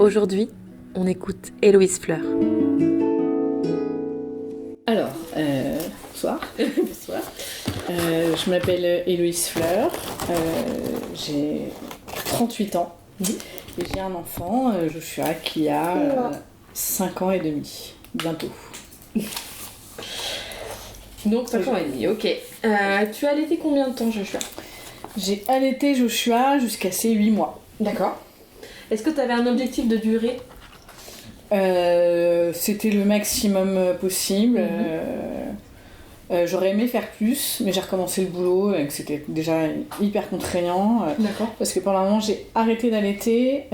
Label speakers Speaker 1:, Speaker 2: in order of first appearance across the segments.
Speaker 1: Aujourd'hui, on écoute Héloïse Fleur.
Speaker 2: Alors, bonsoir. Bonsoir. Je m'appelle Héloïse Fleur, j'ai 38 ans et j'ai un enfant, Joshua, qui a 5 ans et demi, bientôt.
Speaker 1: Donc 5 ans et demi, ok. Tu as allaité combien de temps, Joshua ?
Speaker 2: J'ai allaité Joshua jusqu'à ses 8 mois.
Speaker 1: D'accord. Est-ce que tu avais un objectif de durée ?
Speaker 2: C'était le maximum possible. J'aurais aimé faire plus, mais j'ai recommencé le boulot et que c'était déjà hyper contraignant.
Speaker 1: D'accord.
Speaker 2: Parce que pendant un moment, j'ai arrêté d'allaiter.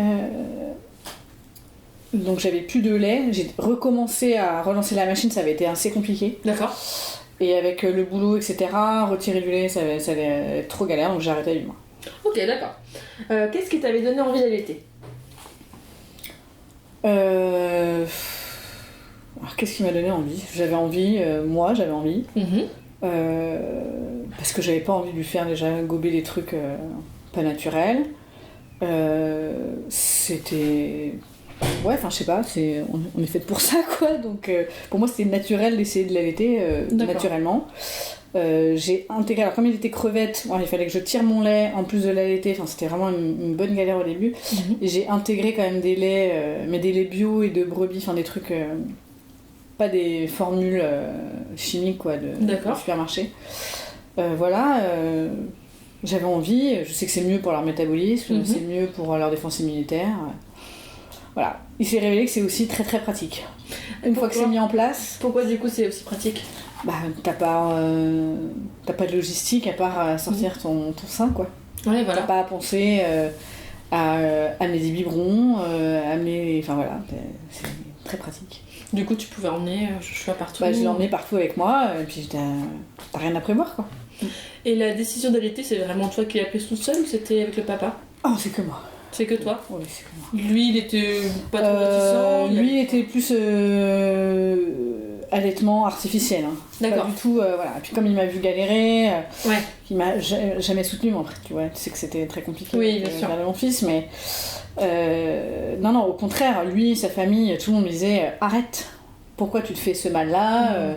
Speaker 2: Donc j'avais plus de lait. J'ai recommencé à relancer la machine, ça avait été assez compliqué.
Speaker 1: D'accord.
Speaker 2: Et avec le boulot, etc., retirer du lait, ça allait être trop galère, donc j'ai arrêté à 8 mois.
Speaker 1: Ok, d'accord. Qu'est-ce qui t'avait donné envie d'allaiter ?
Speaker 2: Alors, qu'est-ce qui m'a donné envie ? J'avais envie, j'avais envie. Parce que j'avais pas envie de lui faire déjà gober des trucs pas naturels. C'était... Ouais, enfin je sais pas, on est fait pour ça quoi, donc pour moi c'était naturel d'essayer de l'allaiter naturellement. J'ai intégré, alors comme il était crevette, il fallait que je tire mon lait en plus de l'allaiter, enfin c'était vraiment une bonne galère au début. Et j'ai intégré quand même des laits, mais des laits bio et de brebis, enfin des trucs, pas des formules chimiques quoi, de supermarché. J'avais envie, je sais que c'est mieux pour leur métabolisme, c'est mieux pour leur défense immunitaire. Voilà, il s'est révélé que c'est aussi très très pratique. Une fois que c'est mis en place...
Speaker 1: Pourquoi du coup c'est aussi pratique ?
Speaker 2: Bah t'as pas de logistique à part sortir ton sein quoi.
Speaker 1: Ouais, voilà.
Speaker 2: T'as pas à penser à amener des biberons, enfin voilà, c'est très pratique.
Speaker 1: Du coup tu pouvais emmener Joshua partout.
Speaker 2: Je l'ai emmené partout avec moi et puis t'as rien à prévoir quoi.
Speaker 1: Et la décision d'allaiter, c'est vraiment toi qui l'as prise toute seule ou c'était avec le papa ?
Speaker 2: Oh c'est que moi.
Speaker 1: C'est que toi ?
Speaker 2: Oui, c'est que moi.
Speaker 1: Lui, il était pas trop réticent.
Speaker 2: Lui, il était plus allaitement artificiel. Hein.
Speaker 1: D'accord.
Speaker 2: Pas du tout, voilà. Et puis comme il m'a vu galérer,
Speaker 1: ouais.
Speaker 2: Il m'a jamais soutenu, moi, après, tu vois. Tu sais que c'était très compliqué
Speaker 1: de
Speaker 2: garder mon fils, mais... non, au contraire, lui, sa famille, tout le monde me disait « Arrête, pourquoi tu te fais ce mal-là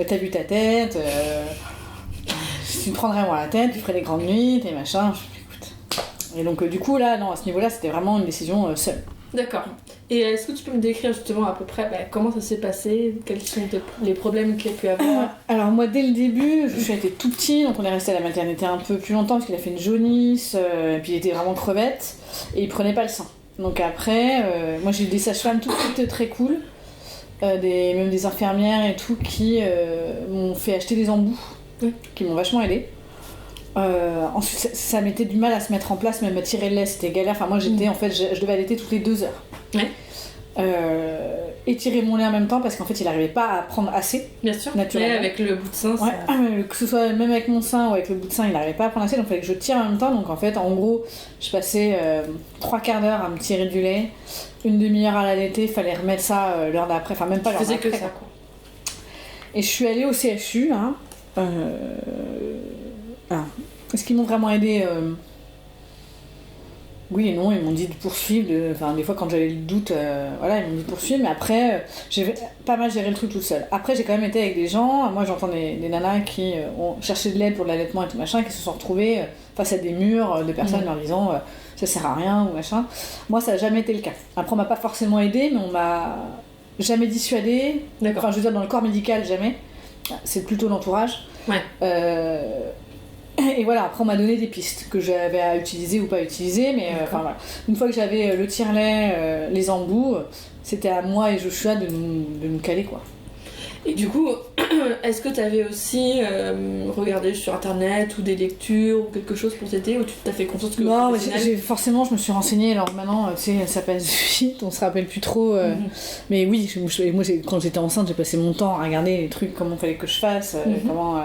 Speaker 2: T'as vu ta tête tu te prendrais moins la tête, tu ferais des grandes nuits, tes machins... » Et donc du coup là, à ce niveau-là, c'était vraiment une décision seule.
Speaker 1: D'accord. Et est-ce que tu peux me décrire justement à peu près comment ça s'est passé, quels sont les problèmes qu'il y a pu avoir ?
Speaker 2: Alors moi dès le début, je suis été tout petit, donc on est resté à la maternité un peu plus longtemps parce qu'il a fait une jaunisse, et puis il était vraiment crevette, et il prenait pas le sein. Donc après, moi j'ai eu des sages-femmes tout de suite très cool, même des infirmières et tout, qui m'ont fait acheter des embouts, qui m'ont vachement aidée. Ensuite ça mettait du mal à se mettre en place, même à tirer le lait c'était galère. Enfin moi j'étais en fait je devais allaiter toutes les 2 heures. Et tirer mon lait en même temps parce qu'en fait il n'arrivait pas à prendre assez.
Speaker 1: Bien sûr.
Speaker 2: Naturellement.
Speaker 1: Et avec le bout de sein.
Speaker 2: Que ce soit même avec mon sein ou avec le bout de sein il n'arrivait pas à prendre assez, donc il fallait que je tire en même temps. Donc en fait en gros je passais 3 quarts d'heure à me tirer du lait, une demi-heure à l'allaiter, il fallait remettre ça l'heure d'après, enfin même pas l'heure d'après.
Speaker 1: Je faisais que ça quoi.
Speaker 2: Et je suis allée au CHU est-ce qu'ils m'ont vraiment aidée Oui et non, ils m'ont dit de poursuivre, des fois quand j'avais le doute, ils m'ont dit de poursuivre, mais après j'ai pas mal géré le truc toute seule. Après j'ai quand même été avec des gens, moi j'entends des nanas qui ont cherché de l'aide pour de l'allaitement et tout machin, qui se sont retrouvées face à des murs de personnes leur disant ça sert à rien ou machin. Moi ça a jamais été le cas. Après on m'a pas forcément aidée, mais on m'a jamais dissuadée. Enfin je veux dire dans le corps médical jamais, c'est plutôt l'entourage. Et voilà, après on m'a donné des pistes que j'avais à utiliser ou pas utiliser, mais voilà. Une fois que j'avais le tire-lait, les embouts, c'était à moi et Joshua de nous caler quoi.
Speaker 1: Et du coup, est-ce que tu avais aussi regardé sur internet ou des lectures ou quelque chose pour t'aider, ou tu t'as fait confiance que
Speaker 2: Non, forcément je me suis renseignée, alors maintenant tu sais ça passe vite, on se rappelle plus trop, mais oui, moi quand j'étais enceinte j'ai passé mon temps à regarder les trucs, comment il fallait que je fasse, comment...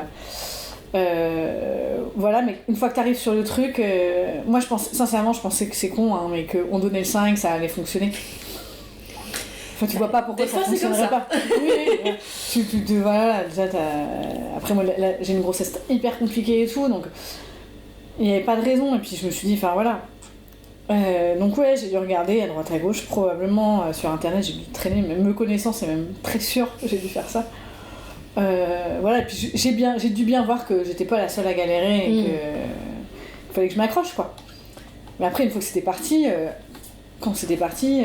Speaker 2: voilà, mais une fois que t'arrives sur le truc, moi je pensais que c'est con, mais qu'on donnait le sein et que ça allait fonctionner. Enfin, tu vois pas pourquoi ça fonctionnerait pas. Oui. Voilà, déjà après moi j'ai une grossesse hyper compliquée et tout, donc il n'y avait pas de raison, et puis je me suis dit, enfin voilà, Donc ouais, j'ai dû regarder à droite à gauche, probablement sur internet, j'ai dû traîner, même me connaissant, c'est même très sûr que j'ai dû faire ça. Voilà, et puis j'ai dû bien voir que j'étais pas la seule à galérer et qu'il fallait que je m'accroche, quoi. Mais après, une fois que c'était parti, quand c'était parti,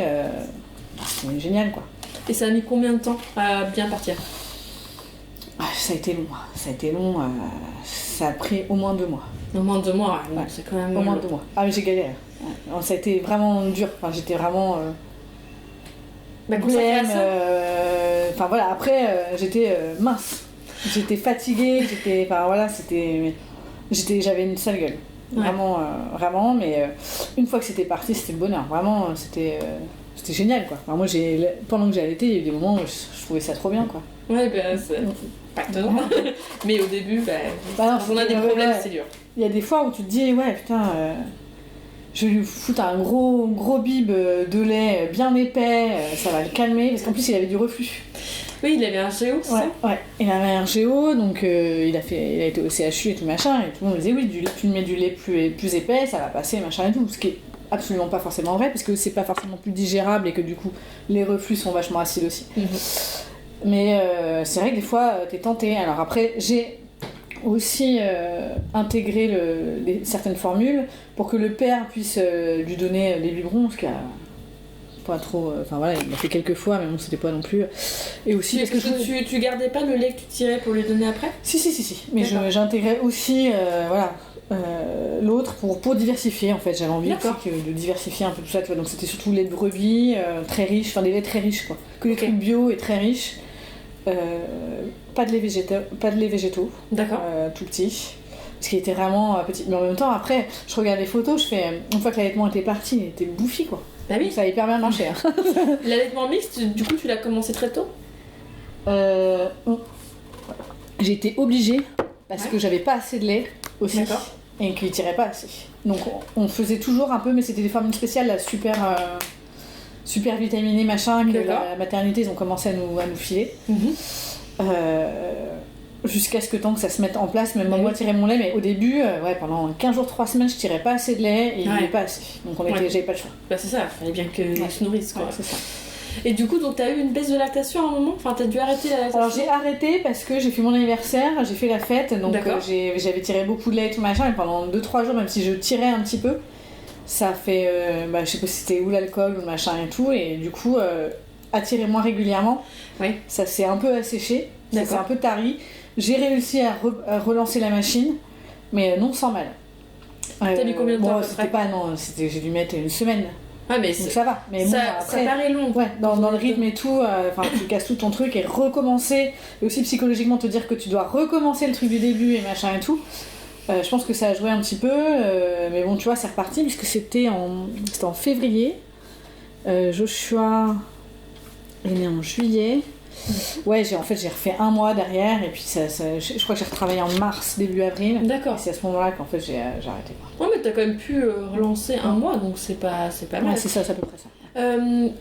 Speaker 2: c'était génial, quoi.
Speaker 1: Et ça a mis combien de temps à bien partir?
Speaker 2: Ça a été long, ça a pris au moins 2 mois.
Speaker 1: Au moins 2 mois, ouais. C'est quand même...
Speaker 2: Au moins 2 mois. Ah mais j'ai galéré. Ouais. Ça a été vraiment dur, enfin, j'étais vraiment... blême, enfin voilà, après j'étais mince. J'étais fatiguée, j'avais une sale gueule.
Speaker 1: Ouais.
Speaker 2: Vraiment, mais une fois que c'était parti, c'était le bonheur. Vraiment, c'était génial, quoi. Enfin, moi, pendant que j'ai allaité, il y a eu des moments où je trouvais ça trop bien, quoi.
Speaker 1: Ouais, bah, c'est pas que non. Mais au début,
Speaker 2: non,
Speaker 1: quand on a des problèmes, c'est dur.
Speaker 2: Il y a des fois où tu te dis, ouais, putain, je vais lui foutre un gros bib de lait bien épais, ça va le calmer, parce qu'en plus, il avait du reflux. Oui, il avait un GO, c'est ça ? Ouais, il avait un GO, donc il a été au CHU et tout machin, et tout le monde me disait, oui, tu lui mets du lait plus épais, ça va passer, machin et tout, ce qui est absolument pas forcément vrai, parce que c'est pas forcément plus digérable et que du coup, les reflux sont vachement acides aussi. Mais c'est vrai que des fois, t'es tenté. Alors après, j'ai aussi intégré certaines formules pour que le père puisse lui donner les biberons, parce qu'il a pas trop... Enfin voilà, il l'a fait quelques fois, mais bon, c'était pas non plus... Et aussi parce que
Speaker 1: tu gardais pas le lait que tu tirais pour lui donner après ?
Speaker 2: Si. Mais j'intégrais aussi, l'autre pour diversifier, en fait. J'avais envie de diversifier un peu tout ça, tu vois. Donc c'était surtout lait de brebis, très riche, enfin des laits très riches, quoi. Que des trucs bio et très riches. Pas de lait végétaux.
Speaker 1: D'accord.
Speaker 2: Tout petit. Parce qu'il était vraiment petit. Mais en même temps, après, je regarde les photos, une fois que l'allaitement était parti, il était bouffi, quoi.
Speaker 1: Bah oui.
Speaker 2: Donc ça a hyper bien marché. Hein.
Speaker 1: L'allaitement mixte, du coup, tu l'as commencé très tôt ?
Speaker 2: J'ai été obligée, parce que j'avais pas assez de lait aussi.
Speaker 1: D'accord.
Speaker 2: Et qu'il tirait pas assez. Donc on faisait toujours un peu, mais c'était des formules spéciales, là, super vitaminées, machin, que la maternité, ils ont commencé à nous filer. Jusqu'à ce que ça se mette en place, même moi tirer mon lait, mais au début, pendant 15 jours, 3 semaines, je tirais pas assez de lait et il n'y avait pas assez. Donc j'avais pas le choix.
Speaker 1: Bah c'est ça, il fallait bien qu'ils se nourrissent, quoi.
Speaker 2: Ouais, c'est ça.
Speaker 1: Et du coup, donc t'as eu une baisse de lactation à un moment ? Enfin, t'as dû arrêter la lactation ?
Speaker 2: Alors j'ai arrêté parce que j'ai fait mon anniversaire, j'ai fait la fête, donc j'avais tiré beaucoup de lait et tout machin, et pendant 2-3 jours, même si je tirais un petit peu, ça a fait, je sais pas si c'était ou l'alcool ou le machin et tout, et du coup, à tirer moins régulièrement, ça s'est un peu asséché, ça s'est un peu tari. J'ai réussi à relancer la machine, mais non sans mal.
Speaker 1: T'as mis combien de temps ?
Speaker 2: J'ai dû mettre une semaine.
Speaker 1: Ah, mais
Speaker 2: donc ça va. Mais
Speaker 1: ça, après, ça paraît long.
Speaker 2: Ouais, dans le rythme et tout, tu casses tout ton truc et recommencer, et aussi psychologiquement te dire que tu dois recommencer le truc du début et machin et tout. Je pense que ça a joué un petit peu, mais bon, tu vois, c'est reparti puisque c'était en février. Joshua est né en juillet. Ouais, j'ai refait 1 mois derrière, et puis je crois que j'ai retravaillé en mars, début avril.
Speaker 1: D'accord.
Speaker 2: Et c'est à ce moment-là qu'en fait j'ai arrêté.
Speaker 1: Ouais, mais t'as quand même pu relancer 1 mois, donc c'est pas mal.
Speaker 2: Ouais, c'est ça, c'est à peu près ça.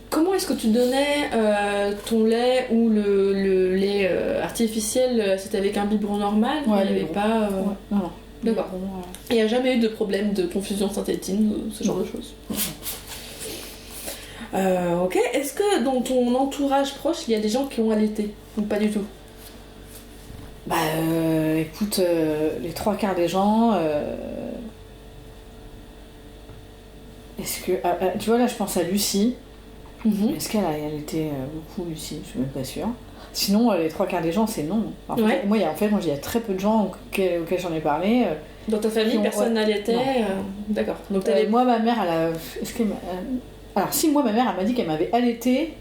Speaker 1: Comment est-ce que tu donnais ton lait ou le lait artificiel ? C'était avec un biberon normal ?
Speaker 2: Ouais,
Speaker 1: il n'y avait pas...
Speaker 2: Non.
Speaker 1: D'accord. Il n'y a jamais eu de problème de confusion synthétine ou ce genre de choses ? Ok, est-ce que dans ton entourage proche, il y a des gens qui ont allaité ou pas du tout ?
Speaker 2: Bah écoute, les 3/4 des gens... Est-ce que... tu vois, là je pense à Lucie. Est-ce qu'elle a allaité beaucoup, Lucie ? Je suis même pas sûre. Sinon, les 3/4 des gens, c'est non. Moi, il y a très peu de gens auxquels j'en ai parlé.
Speaker 1: Dans ta famille, personne n'allaitait D'accord. Donc
Speaker 2: moi, ma mère, elle a... Alors si, moi, ma mère, elle m'a dit qu'elle m'avait allaité.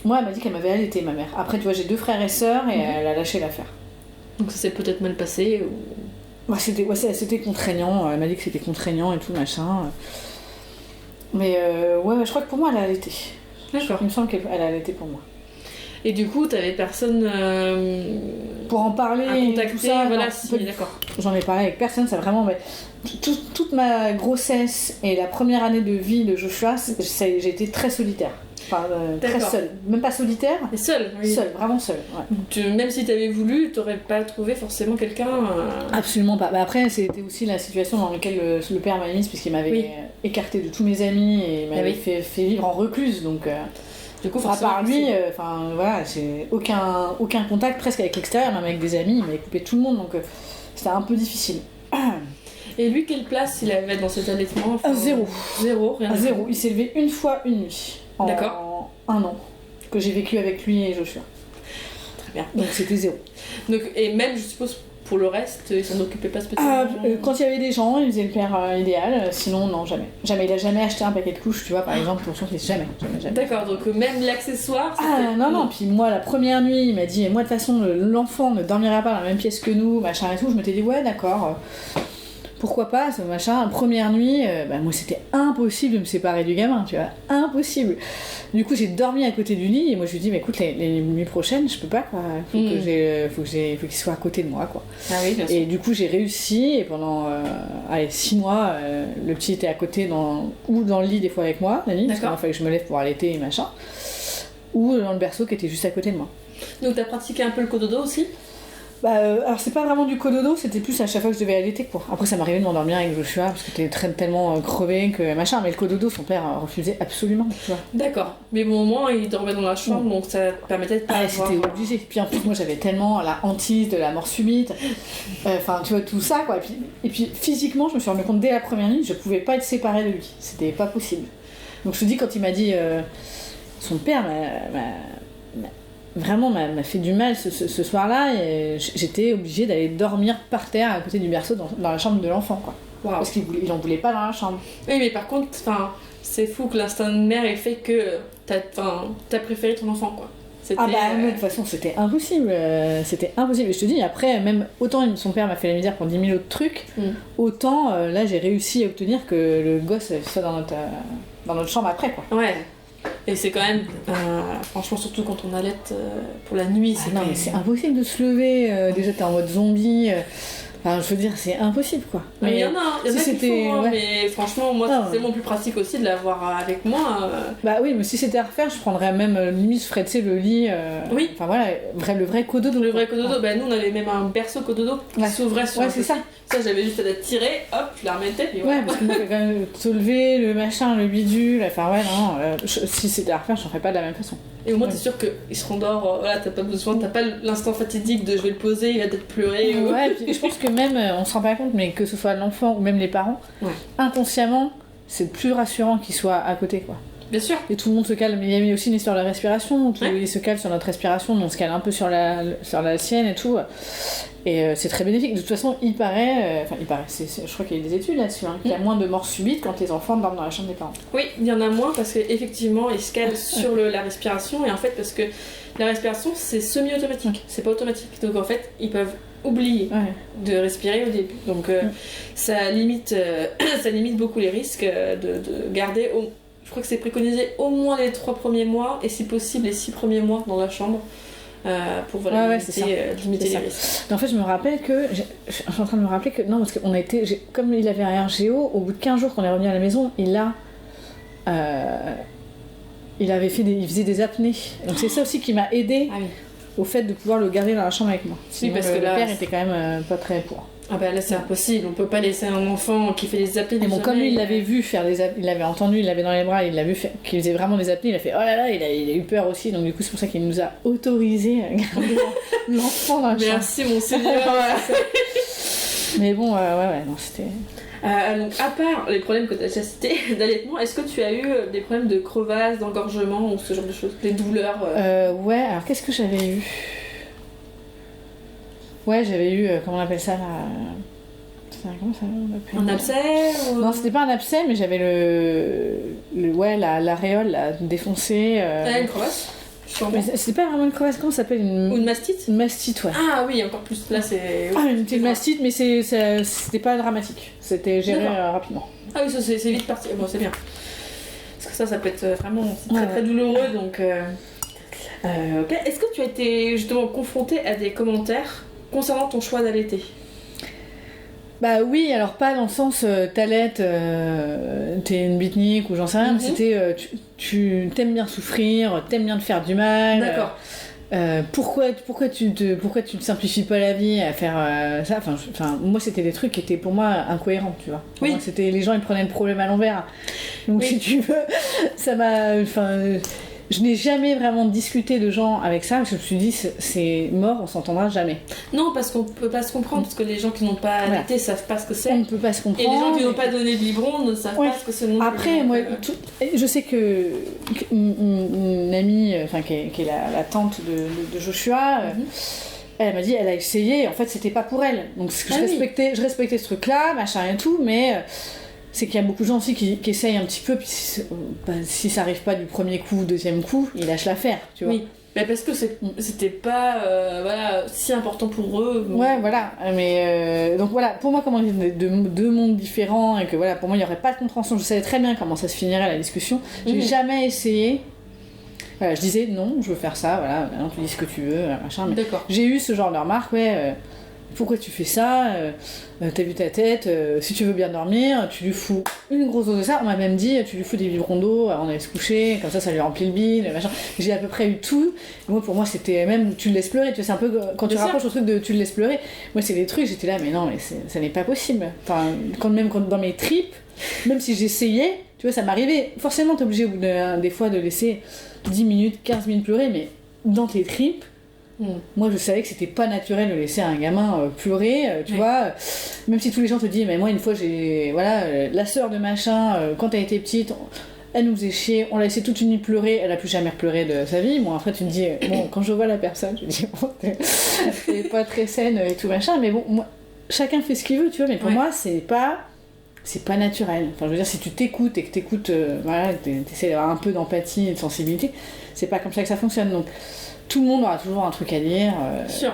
Speaker 2: Moi, elle m'a dit qu'elle m'avait allaité, ma mère. Après, tu vois, j'ai 2 frères et sœurs, et elle a lâché l'affaire.
Speaker 1: Donc ça s'est peut-être mal passé ou...
Speaker 2: C'était contraignant. Elle m'a dit que c'était contraignant et tout, machin. Mais je crois que pour moi, elle a allaité.
Speaker 1: D'accord.
Speaker 2: Il me semble qu'elle a allaité pour moi.
Speaker 1: Et du coup, t'avais personne
Speaker 2: pour en parler,
Speaker 1: à contacter,
Speaker 2: tout ça,
Speaker 1: voilà,
Speaker 2: d'accord. J'en ai parlé avec personne, ça vraiment... toute ma grossesse et la première année de vie de Joshua, j'ai été très solitaire. Enfin, très
Speaker 1: D'accord.
Speaker 2: seule. Même pas solitaire,
Speaker 1: Et seule, oui.
Speaker 2: seule, vraiment seule. Ouais.
Speaker 1: Même si t'avais voulu, t'aurais pas trouvé forcément quelqu'un.
Speaker 2: Absolument pas. Bah après, c'était aussi la situation dans laquelle le père m'a mise, puisqu'il m'avait
Speaker 1: Oui.
Speaker 2: écarté de tous mes amis et m'avait
Speaker 1: oui.
Speaker 2: fait vivre en recluse. Donc,
Speaker 1: Du coup,
Speaker 2: à
Speaker 1: forcément.
Speaker 2: part lui, enfin voilà, j'ai aucun contact presque avec l'extérieur, même avec des amis. Il m'avait coupé tout le monde, donc c'était un peu difficile.
Speaker 1: Et lui, quelle place il avait dans cet allaitement? Enfin,
Speaker 2: Zéro.
Speaker 1: Zéro, rien.
Speaker 2: À
Speaker 1: du tout.
Speaker 2: zéro. Il s'est levé une fois, une nuit.
Speaker 1: D'accord.
Speaker 2: En un an. Que j'ai vécu avec lui et Joshua.
Speaker 1: Très bien.
Speaker 2: Donc c'était zéro.
Speaker 1: Donc, et même, je suppose, pour le reste, il s'en occupait pas spécialement.
Speaker 2: Quand il y avait des gens, il faisait le père idéal. Sinon, non, jamais. Jamais. Il a jamais acheté un paquet de couches, tu vois, par exemple, pour son fils. Jamais.
Speaker 1: D'accord, donc même l'accessoire.
Speaker 2: Ah non, puis moi la première nuit il m'a dit, moi de toute façon l'enfant ne dormira pas dans la même pièce que nous, machin et tout, je m'étais dit ouais d'accord, pourquoi pas, ce machin, première nuit, moi c'était impossible de me séparer du gamin, tu vois, impossible. Du coup j'ai dormi à côté du lit et moi je lui dis mais écoute les nuits prochaines je peux pas quoi, faut qu'il soit à côté de moi quoi.
Speaker 1: Ah oui, bien sûr.
Speaker 2: Et du coup j'ai réussi et pendant 6 mois le petit était à côté ou dans le lit des fois avec moi la nuit, parce qu'il fallait que je me lève pour allaiter et machin, ou dans le berceau qui était juste à côté de moi.
Speaker 1: Donc t'as pratiqué un peu le cododo aussi?
Speaker 2: Alors c'est pas vraiment du cododo, c'était plus à chaque fois que je devais allaiter quoi. Après ça m'arrivait de m'endormir avec Joshua parce que t'es tellement crevé que machin, mais le cododo son père refusait absolument, tu vois.
Speaker 1: D'accord, mais bon au moins il dormait dans la chambre donc ça permettait de pas avoir...
Speaker 2: C'était obligé. Puis en plus moi j'avais tellement la hantise de la mort subite, enfin tu vois tout ça quoi. Et puis physiquement je me suis rendu compte dès la première nuit je pouvais pas être séparée de lui, c'était pas possible. Donc je te dis quand il m'a dit son père vraiment m'a fait du mal ce soir-là et j'étais obligée d'aller dormir par terre à côté du berceau dans la chambre de l'enfant quoi.
Speaker 1: Wow.
Speaker 2: Parce qu'il en voulait pas dans la chambre.
Speaker 1: Oui mais par contre, c'est fou que l'instinct de mère ait fait que t'as préféré ton enfant quoi.
Speaker 2: Mais de toute façon c'était impossible, Et je te dis après même autant son père m'a fait la misère pour 10 000 autres trucs, autant là j'ai réussi à obtenir que le gosse soit dans notre chambre après quoi.
Speaker 1: Ouais. Et c'est quand même, franchement, surtout quand on allaite pour la nuit, c'est
Speaker 2: non, mais c'est impossible de se lever. Déjà, t'es en mode zombie. Enfin, je veux dire, c'est impossible quoi.
Speaker 1: Mais il y en a qui font,
Speaker 2: ouais.
Speaker 1: mais franchement, moi, c'est tellement plus pratique aussi de l'avoir avec moi.
Speaker 2: Bah oui, mais si c'était à refaire, je prendrais même limite, je ferais le lit.
Speaker 1: Oui.
Speaker 2: Enfin voilà, le vrai cododo.
Speaker 1: Le vrai cododo, nous on avait même un berceau cododo qui s'ouvrait sur un
Speaker 2: c'est ça.
Speaker 1: Ça, j'avais juste à la tirer, hop, je la remettais, puis voilà.
Speaker 2: Ouais, parce que moi, quand même se lever, le machin, le bidule, enfin ouais, non, si c'était à refaire, je n'en ferais pas de la même façon.
Speaker 1: Et au moins, t'es sûr qu'il se rendort, voilà, t'as pas besoin, t'as pas l'instant fatidique de je vais le poser, il va peut-être pleurer.
Speaker 2: Ouais, puis je pense que même, on se rend pas compte, mais que ce soit l'enfant ou même les parents, inconsciemment, c'est plus rassurant qu'il soit à côté, quoi.
Speaker 1: Bien sûr.
Speaker 2: Et tout le monde se calme. Il y a aussi une histoire de respiration, il se cale sur notre respiration, on se cale un peu sur la sienne et tout. Et c'est très bénéfique. De toute façon, il paraît, je crois qu'il y a des études là-dessus, qu'il y a moins de morts subites quand les enfants dorment dans la chambre des parents.
Speaker 1: Oui, il y en a moins parce qu'effectivement, ils se calent sur la respiration, et en fait, parce que la respiration, c'est semi-automatique, c'est pas automatique. Donc en fait, ils peuvent oublier de respirer au début. Donc ça limite beaucoup les risques de garder... Je crois que c'est préconisé au moins les 3 premiers mois, et si possible les 6 premiers mois dans la chambre. Pour limiter les risques.
Speaker 2: Mais en fait, je me rappelle que. Je suis en train de me rappeler que. Non, parce qu'on a été. Comme il avait un RGO, au bout de 15 jours qu'on est revenu à la maison, il faisait des apnées. Donc c'est ça aussi qui m'a aidée au fait de pouvoir le garder dans la chambre avec moi. Sinon, parce que le père était quand même pas très pour.
Speaker 1: Ah bah là c'est impossible, on peut pas laisser un enfant qui fait des apnées.
Speaker 2: Et bon, comme lui il l'avait vu faire des apnées, il l'avait entendu, il l'avait dans les bras, il l'a vu faire, qu'il faisait vraiment des apnées, il a fait oh là là, il a eu peur aussi, donc du coup c'est pour ça qu'il nous a autorisé à garder l'enfant dans la chambre.
Speaker 1: Merci mon Seigneur.
Speaker 2: Mais bon, non c'était...
Speaker 1: donc à part les problèmes que tu as déjà cités d'allaitement, est-ce que tu as eu des problèmes de crevasse, d'engorgement ou ce genre de choses, des douleurs
Speaker 2: Ouais, alors qu'est-ce que j'avais eu? Ouais, j'avais eu, comment on appelle ça là? Comment ça on appelle?
Speaker 1: Un abcès ou...
Speaker 2: Non, c'était pas un abcès, mais j'avais l'aréole là, défoncée.
Speaker 1: Une crevasse?
Speaker 2: Mais c'était pas vraiment une crevasse, comment ça s'appelle?
Speaker 1: Ou une mastite?
Speaker 2: Une mastite, ouais.
Speaker 1: Ah oui, encore plus, là c'est...
Speaker 2: une mastite, mais c'était pas dramatique. C'était géré rapidement.
Speaker 1: Ah oui, ça c'est vite parti, bon c'est bien. Parce que ça peut être vraiment très très douloureux, donc... ok. Est-ce que tu as été justement confrontée à des commentaires concernant ton choix d'allaiter?
Speaker 2: Bah oui, alors pas dans le sens t'allaites, t'es une beatnik ou j'en sais rien, mais c'était tu t'aimes bien souffrir, t'aimes bien te faire du mal.
Speaker 1: D'accord.
Speaker 2: Pourquoi tu te simplifies pas la vie à faire ça, moi c'était des trucs qui étaient pour moi incohérents, tu vois. Pour moi, c'était les gens ils prenaient le problème à l'envers. Donc si tu veux, ça m'a je n'ai jamais vraiment discuté de gens avec ça, je me suis dit c'est mort, on s'entendra jamais.
Speaker 1: Non, parce qu'on peut pas se comprendre, parce que les gens qui n'ont pas allaité savent pas ce que c'est.
Speaker 2: On ne peut pas se comprendre.
Speaker 1: Et les gens qui n'ont pas donné de biberon ne savent pas ce que c'est non plus.
Speaker 2: Après, moi, je sais que une amie, qui est la tante de Joshua, elle m'a dit, elle a essayé, en fait c'était pas pour elle. Donc je respectais ce truc-là, machin et tout, mais... c'est qu'il y a beaucoup de gens aussi qui essayent un petit peu, puis si ça arrive pas du premier coup, deuxième coup, ils lâchent l'affaire, tu vois.
Speaker 1: Oui, mais parce que c'était pas si important pour eux.
Speaker 2: Ouais, voilà. Mais donc voilà, pour moi, comment deux mondes différents, et que voilà, pour moi, il n'y aurait pas de compréhension. Je savais très bien comment ça se finirait la discussion. J'ai jamais essayé. Voilà, je disais non, je veux faire ça, voilà, maintenant tu dis ce que tu veux, machin. Mais j'ai eu ce genre de remarque, pourquoi tu fais ça, t'as vu ta tête, si tu veux bien dormir, tu lui fous une grosse dose de ça. On m'a même dit, tu lui fous des biberons d'eau, on allait se coucher, comme ça lui remplit le bide, machin. J'ai à peu près eu tout. Et moi, pour moi, c'était même, tu le laisses pleurer, tu vois, c'est un peu quand tu rapproches au truc de tu le laisses pleurer. Moi, c'est des trucs, j'étais là, mais non, mais ça n'est pas possible. Enfin, quand dans mes tripes, même si j'essayais, tu vois, ça m'arrivait. Forcément, t'es obligé au bout des fois de laisser 10 minutes, 15 minutes pleurer, mais dans tes tripes, moi je savais que c'était pas naturel de laisser un gamin pleurer, tu vois, même si tous les gens te disent, mais moi une fois j'ai, la sœur de machin, quand elle était petite, elle nous faisait chier, on l'a laissé toute une nuit pleurer, elle a plus jamais pleuré de sa vie. Bon, après tu me dis, bon, quand je vois la personne, je me dis, bon, t'es pas très saine et tout machin, mais bon, moi, chacun fait ce qu'il veut, tu vois, mais pour moi c'est pas naturel. Enfin, je veux dire, si tu t'écoutes et que t'écoutes, t'essaies d'avoir un peu d'empathie et de sensibilité, c'est pas comme ça que ça fonctionne. Donc, tout le monde aura toujours un truc à dire.
Speaker 1: Sûr.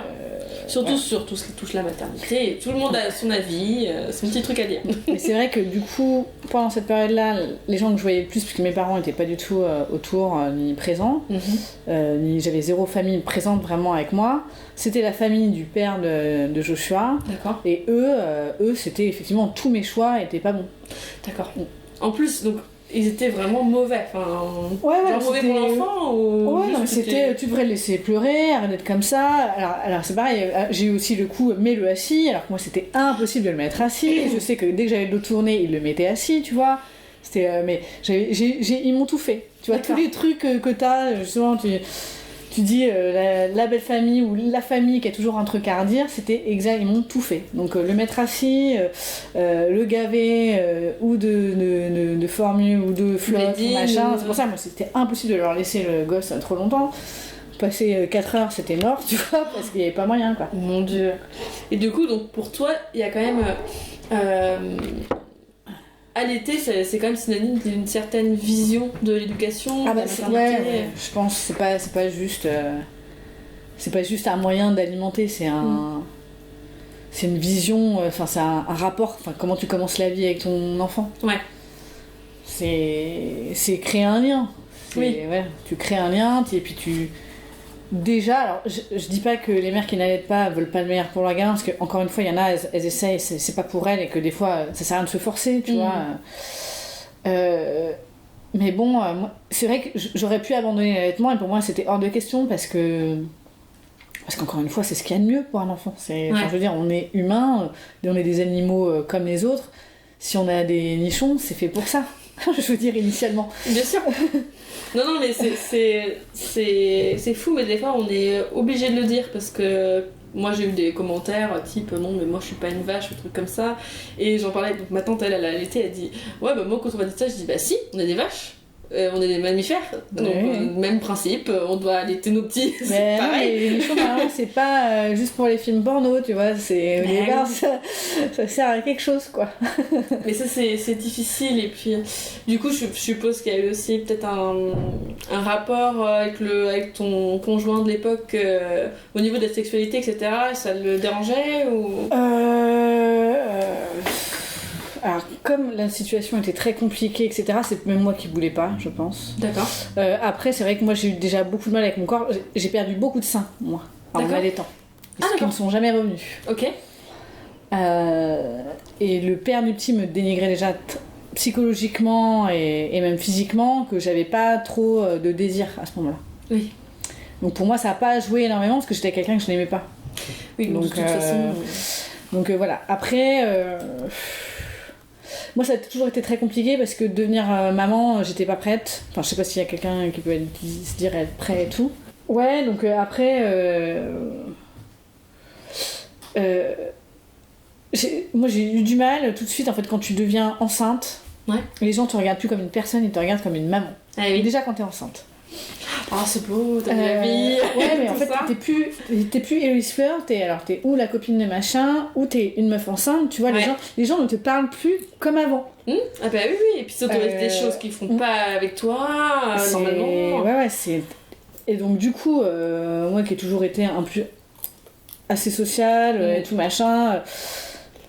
Speaker 1: Surtout sur tout ce qui touche la maternité, et tout le monde a son avis, son petit truc à dire.
Speaker 2: Mais c'est vrai que du coup, pendant cette période-là, les gens que je voyais le plus, puisque mes parents n'étaient pas du tout autour ni présents, ni j'avais zéro famille présente vraiment avec moi, c'était la famille du père de Joshua.
Speaker 1: D'accord.
Speaker 2: Et eux, c'était effectivement tous mes choix étaient pas bons.
Speaker 1: D'accord. En plus, donc, ils étaient vraiment mauvais. Enfin, mauvais pour l'enfant ou...
Speaker 2: Ouais, non, mais c'était tu devrais le laisser pleurer, arrête d'être comme ça. Alors c'est pareil, j'ai eu aussi le coup mets-le assis, alors que moi c'était impossible de le mettre assis. Je sais que dès que j'avais le dos tourné, il le mettait assis, tu vois. C'était mais ils m'ont tout fait. Tu vois, tous les trucs que t'as, justement, tu dis la belle famille ou la famille qui a toujours un truc à redire, c'était exact, ils m'ont tout fait. Donc le mettre assis, le gaver ou de formule ou de flotte ou machin, c'est pour ça, moi c'était impossible de leur laisser le gosse trop longtemps. Passer 4 heures, c'était mort, tu vois, parce qu'il n'y avait pas moyen, quoi.
Speaker 1: Mon Dieu. Et du coup, donc pour toi, il y a quand même... allaiter, c'est quand même synonyme d'une certaine vision de l'éducation, de la maternité.
Speaker 2: Je pense que c'est pas juste un moyen d'alimenter, c'est une vision, c'est un rapport, comment tu commences la vie avec ton enfant.
Speaker 1: Ouais.
Speaker 2: C'est créer un lien. Tu crées un lien et puis tu... Déjà, alors je dis pas que les mères qui n'allaitent pas veulent pas le meilleur pour leur gamin, parce qu'encore une fois, il y en a, elles essayent, c'est pas pour elles, et que des fois, ça sert à rien de se forcer, tu vois. Mais bon, moi, c'est vrai que j'aurais pu abandonner l'allaitement, et pour moi, c'était hors de question, parce qu'encore une fois, c'est ce qu'il y a de mieux pour un enfant. Je veux dire, on est humain, on est des animaux comme les autres. Si on a des nichons, c'est fait pour ça. Je veux dire, initialement.
Speaker 1: Bien sûr. Non, mais c'est fou, mais des fois on est obligé de le dire, parce que moi j'ai eu des commentaires type non, mais moi je suis pas une vache, ou truc comme ça. Et j'en parlais, donc ma tante elle a allaité, elle dit ouais, bah moi quand on m'a dit ça, je dis bah si, on est des vaches. On est des mammifères, donc même principe, on doit allaiter nos petits, c'est pareil.
Speaker 2: Mais les nichons, c'est pas juste pour les films porno, tu vois, c'est au départ, ça sert à quelque chose, quoi.
Speaker 1: Mais ça c'est difficile, et puis du coup je suppose qu'il y a eu aussi peut-être un rapport avec ton conjoint de l'époque au niveau de la sexualité, etc. Ça le dérangeait ou...
Speaker 2: Alors, comme la situation était très compliquée, etc., c'est même moi qui voulais pas, je pense.
Speaker 1: D'accord.
Speaker 2: Après, c'est vrai que moi, j'ai eu déjà beaucoup de mal avec mon corps. J'ai perdu beaucoup de seins, moi, en allaitant. Qui ne sont jamais revenus.
Speaker 1: Ok.
Speaker 2: Et le père du petit me dénigrait déjà psychologiquement et même physiquement, que j'avais pas trop de désir à ce moment-là.
Speaker 1: Oui.
Speaker 2: Donc pour moi, ça n'a pas joué énormément parce que j'étais quelqu'un que je n'aimais pas.
Speaker 1: Oui, donc de toute façon.
Speaker 2: Donc voilà. Après, moi, ça a toujours été très compliqué parce que devenir maman, j'étais pas prête. Enfin, je sais pas s'il y a quelqu'un qui peut se dire être prêt et tout. Ouais, donc après. Moi, j'ai eu du mal tout de suite, en fait, quand tu deviens enceinte.
Speaker 1: Ouais.
Speaker 2: Les gens te regardent plus comme une personne, ils te regardent comme une maman.
Speaker 1: Ah oui.
Speaker 2: Déjà quand t'es enceinte.
Speaker 1: Ah, c'est beau, t'as la vie.
Speaker 2: Ouais, mais en fait, t'es plus Héloïse Fleur, t'es ou la copine de machin, ou t'es une meuf enceinte, tu vois, les gens ne te parlent plus comme avant.
Speaker 1: Ah bah oui, et puis s'autoriser des choses qu'ils font pas avec toi, normalement.
Speaker 2: Ouais, c'est... Et donc, du coup, moi qui ai toujours été un peu assez sociale et tout machin...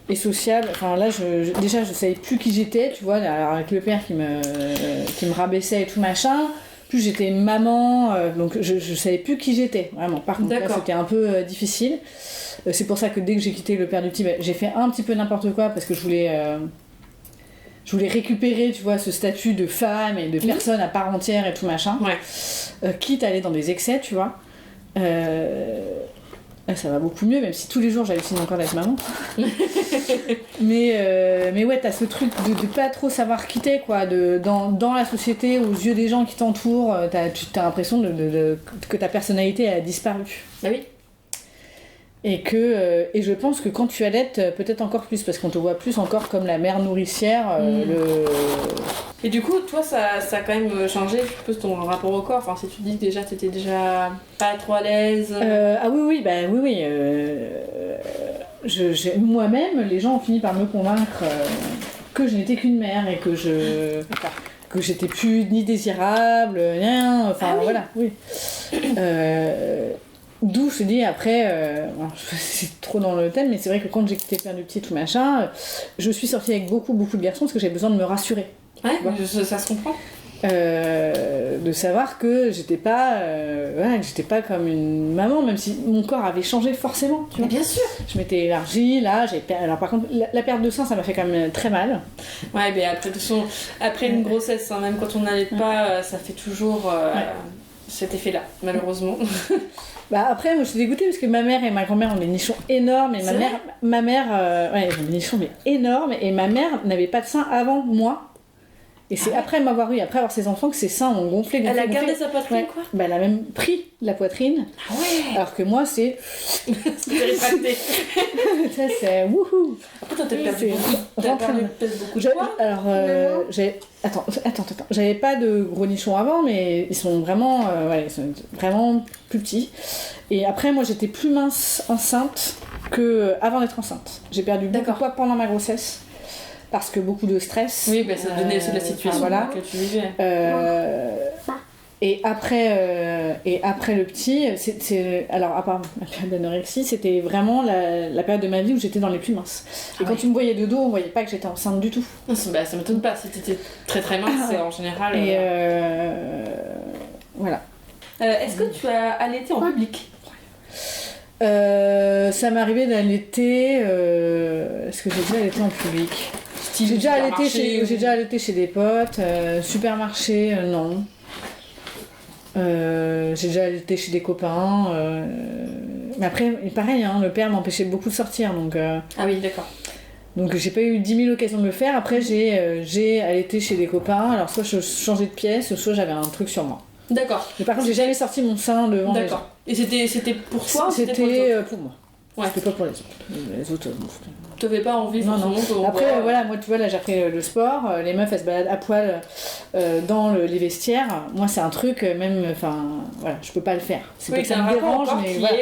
Speaker 2: et sociable, enfin là déjà je savais plus qui j'étais, tu vois, alors avec le père qui me rabaissait et tout machin, plus j'étais une maman, donc je savais plus qui j'étais, vraiment. Par contre là, c'était un peu difficile, c'est pour ça que dès que j'ai quitté le père du petit, j'ai fait un petit peu n'importe quoi parce que je voulais récupérer, tu vois, ce statut de femme et de personne à part entière et tout machin, quitte à aller dans des excès, tu vois. Ça va beaucoup mieux, même si tous les jours j'hallucine encore d'être maman. mais ouais, t'as ce truc de pas trop savoir qui t'es, quoi. Dans la société, aux yeux des gens qui t'entourent, t'as l'impression que ta personnalité a disparu.
Speaker 1: Ah oui.
Speaker 2: Et je pense que quand tu allaites, peut-être encore plus, parce qu'on te voit plus encore comme la mère nourricière.
Speaker 1: Et du coup, toi, ça a quand même changé, je suppose, ton rapport au corps. Enfin, si tu dis que déjà, t'étais déjà pas trop à l'aise.
Speaker 2: Ah oui. Moi-même, les gens ont fini par me convaincre que je n'étais qu'une mère et que j'étais plus ni désirable, rien. Enfin, voilà, oui. D'où je te dis après, c'est trop dans le thème, mais c'est vrai que quand j'ai quitté Père du Petit tout machin, je suis sortie avec beaucoup de garçons parce que j'avais besoin de me rassurer.
Speaker 1: Ouais, ça se comprend.
Speaker 2: De savoir que j'étais pas comme une maman, même si mon corps avait changé forcément. Tu vois.
Speaker 1: Mais bien sûr.
Speaker 2: Je m'étais élargie, là, alors par contre, la perte de sein, ça m'a fait quand même très mal.
Speaker 1: Ouais, mais après, de toute façon, après une grossesse, hein, même quand on n'allait pas, ça fait toujours cet effet-là, malheureusement.
Speaker 2: Bah après, moi je suis dégoûtée parce que ma mère et ma grand-mère ont des nichons énormes et ma mère ouais, ils ont des nichons mais énormes et ma mère n'avait pas de sein avant moi. Et c'est après m'avoir eu, après avoir ses enfants, que ses seins ont gonflé.
Speaker 1: Elle a gardé sa poitrine, quoi.
Speaker 2: Bah, elle a même pris la poitrine.
Speaker 1: Ah ouais.
Speaker 2: Alors que moi, c'est...
Speaker 1: C'était rétracté.
Speaker 2: Ça, c'est wouhou.
Speaker 1: Après, toi, t'as perdu beaucoup de poids.
Speaker 2: Alors, j'ai... Attends. J'avais pas de gros nichons avant, mais ils sont vraiment plus petits. Et après, moi, j'étais plus mince enceinte qu'avant d'être enceinte. J'ai perdu beaucoup de poids pendant ma grossesse. Parce que beaucoup de stress.
Speaker 1: Oui, bah, ça donnait aussi la situation que tu vivais.
Speaker 2: Et après le petit, alors à part la période d'anorexie, c'était vraiment la période de ma vie où j'étais dans les plus minces. Et quand tu me voyais de dos, on voyait pas que j'étais enceinte du tout.
Speaker 1: Non, ça m'étonne pas, si t'étais très très mince en général.
Speaker 2: Et voilà.
Speaker 1: Est-ce que tu as allaité en public ?
Speaker 2: Ça m'est arrivé d'allaiter. Est-ce que j'ai déjà allaité en public ? J'ai déjà allaité chez des potes, supermarché, non. J'ai déjà allaité chez des copains. Mais après, pareil, hein, le père m'empêchait beaucoup de sortir. Donc,
Speaker 1: ah oui, d'accord.
Speaker 2: Donc j'ai pas eu 10 000 occasions de le faire. Après, j'ai allaité chez des copains. Alors soit je changeais de pièce, soit j'avais un truc sur moi.
Speaker 1: D'accord.
Speaker 2: Mais par contre, j'ai jamais sorti mon sein devant les gens.
Speaker 1: Et c'était pour toi ou
Speaker 2: c'était pour moi.
Speaker 1: Ouais.
Speaker 2: C'était pas pour les autres. Les autres,
Speaker 1: t'avais pas envie forcément
Speaker 2: que... Après, voilà, moi, tu vois, là, j'ai appris le sport. Les meufs, elles se baladent à poil dans les vestiaires. Moi, c'est un truc, même... Enfin, voilà, je peux pas le faire. C'est pas que ça me dérange, mais voilà,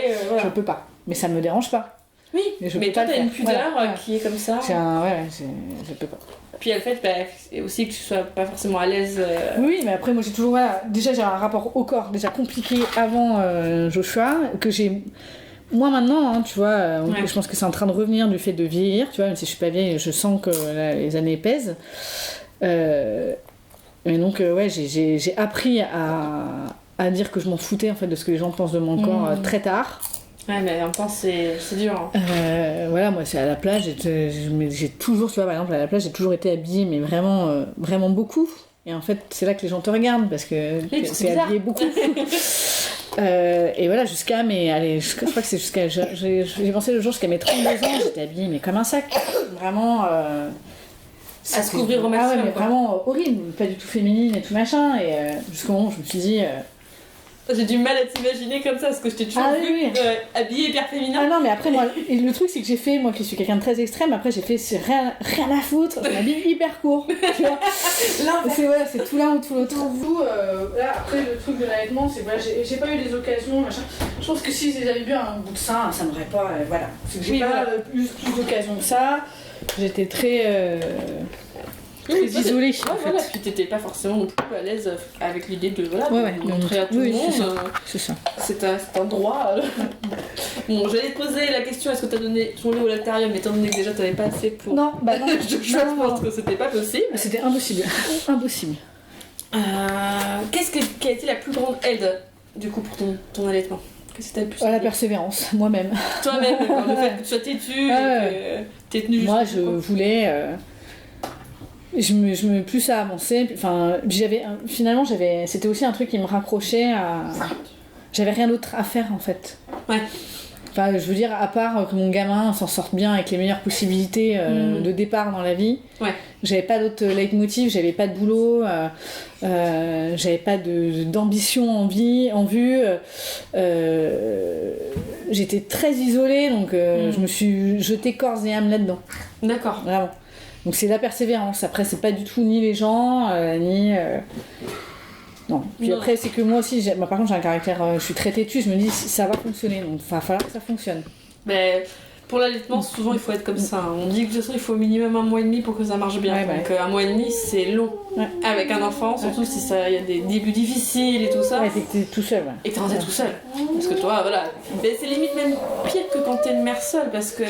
Speaker 2: je peux pas. Mais ça me dérange pas.
Speaker 1: Oui, mais toi, t'as une pudeur qui est comme ça.
Speaker 2: Je peux pas.
Speaker 1: Puis le fait aussi que tu sois pas forcément à l'aise.
Speaker 2: Oui, mais après, moi, j'ai toujours... Voilà, déjà, j'ai un rapport au corps déjà compliqué avant Joshua, que j'ai... Moi maintenant, hein, tu vois, je pense que c'est en train de revenir du fait de vieillir, tu vois, même si je suis pas vieille, je sens que là, les années pèsent. Et donc, j'ai appris à dire que je m'en foutais en fait de ce que les gens pensent de mon corps très tard.
Speaker 1: Ouais, mais en même temps, c'est dur. Hein.
Speaker 2: Voilà, moi, c'est à la plage, j'ai toujours, tu vois, par exemple, à la plage, j'ai toujours été habillée, mais vraiment, vraiment beaucoup. Et en fait, c'est là que les gens te regardent, parce que t'es habillée beaucoup. Et voilà, jusqu'à mes... Allez, je crois que c'est jusqu'à... J'ai pensé le jour jusqu'à mes 32 ans, j'étais habillée, mais comme un sac. Vraiment...
Speaker 1: à se couvrir au maximum.
Speaker 2: Ah ouais, mais vraiment horrible, pas du tout féminine et tout machin. Et jusqu'au moment où je me suis dit...
Speaker 1: J'ai du mal à t'imaginer comme ça, parce que je t'ai toujours vu habillée hyper féminin.
Speaker 2: Ah non, mais après, moi, le truc, c'est que j'ai fait, moi qui suis quelqu'un de très extrême, après j'ai fait, c'est rien à foutre, je m'habille hyper court, tu vois. C'est tout l'un ou tout l'autre. Vous, là, après, le truc de l'allaitement, c'est voilà, j'ai pas eu des occasions, machin. Je pense que si j'avais bu un bout de sein, ça m'aurait pas, voilà. C'est que j'ai pas eu plus d'occasions que ça. J'étais très isolée, en fait.
Speaker 1: Voilà, puis t'étais pas forcément non plus à l'aise avec l'idée de montrer à tout le monde.
Speaker 2: C'est ça.
Speaker 1: C'est un droit. Bon, j'allais te poser la question, est-ce que t'as donné ton lait au lactarium, mais étant donné que déjà t'avais pas assez pour...
Speaker 2: Non, bah non.
Speaker 1: je pense que c'était pas possible.
Speaker 2: C'était impossible. Impossible.
Speaker 1: Quelle a été la plus grande aide, du coup, pour ton allaitement? Qu'est-ce que t'as le plus
Speaker 2: la persévérance, moi-même.
Speaker 1: Toi-même, le fait que tu sois têtue et que t'es tenue jusqu'au bout.
Speaker 2: Moi, je voulais... Je me plus à avancer, enfin finalement c'était aussi un truc qui me raccrochait à... J'avais rien d'autre à faire en fait.
Speaker 1: Ouais.
Speaker 2: Enfin je veux dire, à part que mon gamin s'en sorte bien avec les meilleures possibilités de départ dans la vie. Ouais. J'avais pas d'autre leitmotiv, j'avais pas de boulot, j'avais pas d'ambition en vue. J'étais très isolée, donc je me suis jetée corps et âme là-dedans.
Speaker 1: D'accord.
Speaker 2: Vraiment. Donc c'est la persévérance. Après, c'est pas du tout ni les gens, ni... Non. Puis non. Après, c'est que moi aussi, par contre, j'ai un caractère... je suis très têtue, je me dis, ça va fonctionner. Donc il va falloir que ça fonctionne.
Speaker 1: Mais pour l'allaitement, souvent, il faut être comme ça. On dit que de toute façon, il faut au minimum 1 mois et demi pour que ça marche bien. Ouais, donc 1 mois et demi, c'est long. Ouais. Avec un enfant, surtout si il y a des débuts difficiles et tout ça.
Speaker 2: Ouais, et que t'es tout seul. Ouais.
Speaker 1: Et que t'es tout seul. Parce que toi, voilà. Mais c'est limite même pire que quand t'es une mère seule, parce que